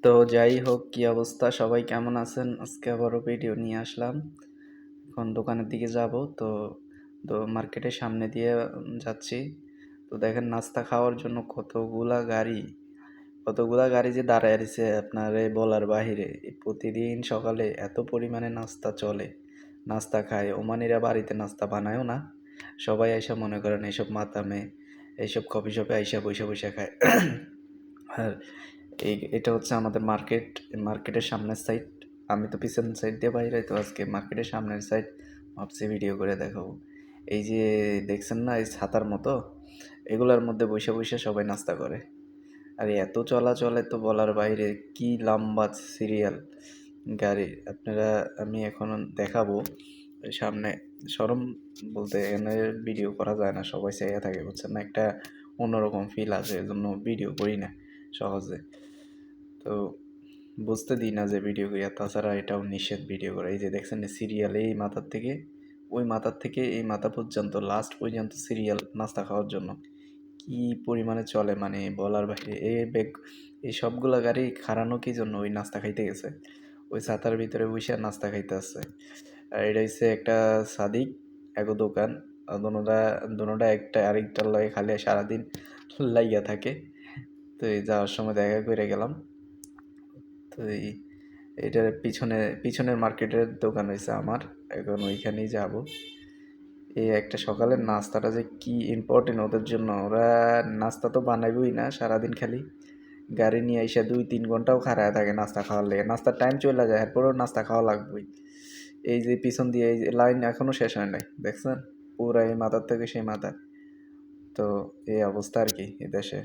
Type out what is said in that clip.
তো যাই হোক, কি অবস্থা, সবাই কেমন আছেন? আজকে আবারও ভিডিও নিয়ে আসলাম। এখন দোকানের দিকে যাব। তো তো মার্কেটের সামনে দিয়ে যাচ্ছি। তো দেখেন, নাস্তা খাওয়ার জন্য কতগুলা গাড়ি যে দাঁড়ায় রয়েছে আপনার বলার বাহিরে। প্রতিদিন সকালে এত পরিমাণে নাস্তা চলে, নাস্তা খায়। ওমানিরা বাড়িতে নাস্তা বানায়ও না, সবাই আইসা মনে করেন এইসব মাতামে, এইসব কফি শপে আইসা বৈশা বৈশা খায়। আর এটা হচ্ছে আমাদের মার্কেটের সামনের সাইড। আমি তো পিছন সাইড দিয়ে বাইরে, তো আজকে মার্কেটের সামনের সাইড ভাবছি ভিডিও করে দেখাবো। এই যে দেখছেন না, এই ছাতার মতো, এগুলোর মধ্যে বসে বসে সবাই নাস্তা করে। আর এত চলাচলে তো বলার বাইরে, কি লম্বা সিরিয়াল গাড়ি। আমি এখন দেখাবো সামনে। সরম বলতে, এখানে ভিডিও করা যায় না, সবাই চাইয়া থাকে, বুঝছেন না, একটা অন্যরকম ফিল আছে, এজন্য ভিডিও করি না সহজে। তো বুঝতে দিই না যে ভিডিও করি। আর তাছাড়া এটাও নিষেধ ভিডিও করা। এই যে দেখছেন সিরিয়াল, এই মাথার থেকে ওই মাথার থেকে এই মাথা পর্যন্ত, লাস্ট পর্যন্ত সিরিয়াল নাস্তা খাওয়ার জন্য। কি পরিমাণে চলে মানে বলার বাইরে। এই সবগুলা গাড়ি খাড়ানো কি জন্য? ওই নাস্তা খাইতে গেছে, ওই ছাতার ভিতরে বসে নাস্তা খাইতে আসছে। আর এটা হচ্ছে একটা সাদিক এগো দোকান। দোনোটা একটা আরেকটার লগে খালি সারাদিন লাইগা থাকে। তো এই যাওয়ার সময় দেখা করে গেলাম। তো এটার পিছনের মার্কেটের দোকান হয়েছে আমার, এখন ওইখানেই যাব। এই একটা সকালের নাস্তাটা যে কি ইম্পর্টেন্ট ওদের জন্য, ওরা নাস্তা তো বানাইবই না, সারাদিন খালি গাড়ি নিয়ে এসে 2-3 ঘন্টাও খাড়ায় থাকে নাস্তা খাওয়ার লেগে। নাস্তার টাইম চলে যায়, এরপরেও নাস্তা খাওয়া লাগবেই। এই যে পিছন দিয়ে এই যে লাইন এখনো শেষ হয় নাই, দেখছেন, পুরা এই মাথার থেকে সেই মাথা। তো এই অবস্থা আর কি এই দেশে।